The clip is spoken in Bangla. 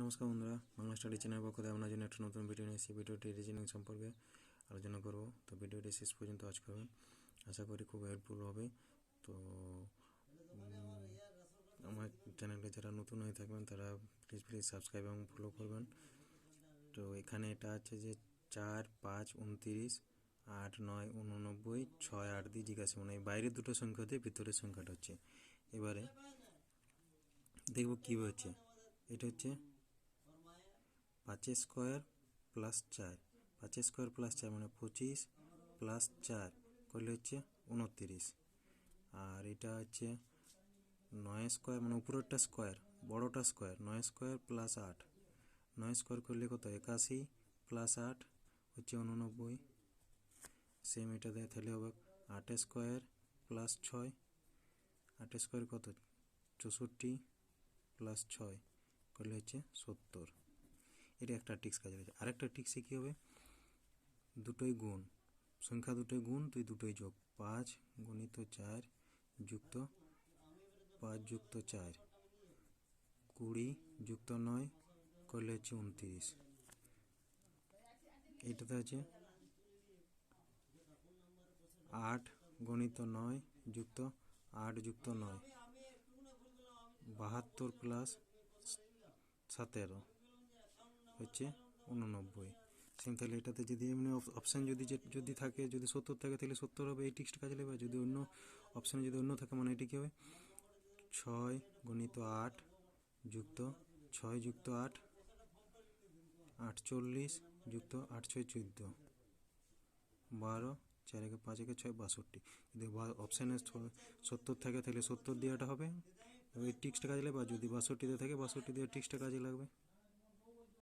নমস্কার বন্ধুরা, বাংলা স্টাডি চ্যানেল পক্ষ থেকে আপনার জন্য একটা নতুন ভিডিও নিয়ে এসেছি। ভিডিওটি রিজনিং সম্পর্কে আলোচনা করব। তো ভিডিওটি শেষ পর্যন্ত ওয়াচ করবেন, আশা করি খুব হেল্পফুল হবে। তো আমার চ্যানেলে যারা নতুন হয়ে থাকবেন তারা প্লিজ সাবস্ক্রাইব এবং ফলো করবেন। তো এখানে এটা আছে যে 4, 5, 29, 8, 9, 89, 6, 8 দিয়ে জিজ্ঞাসা, মানে বাইরের দুটো সংখ্যা দিয়ে ভিতরের সংখ্যাটা হচ্ছে। এবারে দেখব কী হচ্ছে। এটা হচ্ছে 5 স্কোয়ার প্লাস 4, 5 স্কোয়ার প্লাস 4 মানে 25 প্লাস 4 করলে হচ্ছে 29। আর এটা হচ্ছে 9 স্কোয়ার, মানে উপরেরটা স্কোয়ার, বড়টা স্কোয়ার, 9 স্কোয়ার প্লাস 8, 9 স্কোয়ার করলে কত 81 প্লাস 8 হচ্ছে 89। সেম এটা দেয়, তাহলে হবে 8 স্কোয়ার প্লাস 6, 8 স্কোয়ার কত 64 প্লাস 6 করলে হচ্ছে 70। এটা একটা ট্রিক্স কাজে লাগছে। আরেকটা ট্রিক্সে কী হবে, দুটোই গুণ, সংখ্যা দুটোই গুণ, তুই দুটোই যোগ, 5 গুণিত 4 যুক্ত 5 যুক্ত 4, 20 যুক্ত 9 করলে হচ্ছে 29। এইটাতে আছে 8 গণিত 9 যুক্ত 8 যুক্ত 9, 72 প্লাস 17 হচ্ছে 89। সেম, তাহলে এটাতে যদি এমনি অপশান যদি থাকে, যদি 70 থাকে তাহলে 70 হবে, এই ট্রিক্সটা কাজে লাগবে। যদি অন্য অপশানে যদি অন্য থাকে, মানে এটি কী হবে 6 গণিত 8 যুক্ত 6 যুক্ত 8, 48 যুক্ত 8 6 14, 12, 4 একে 5 একে 6 62। যদি অপশানে 70 থাকে তাহলে 70 দেওয়াটা হবে, ওই ট্রিক্সটা কাজে লাগবে। আর যদি 62 থাকে 62 দিয়ে ট্রিক্সটা কাজে লাগবে।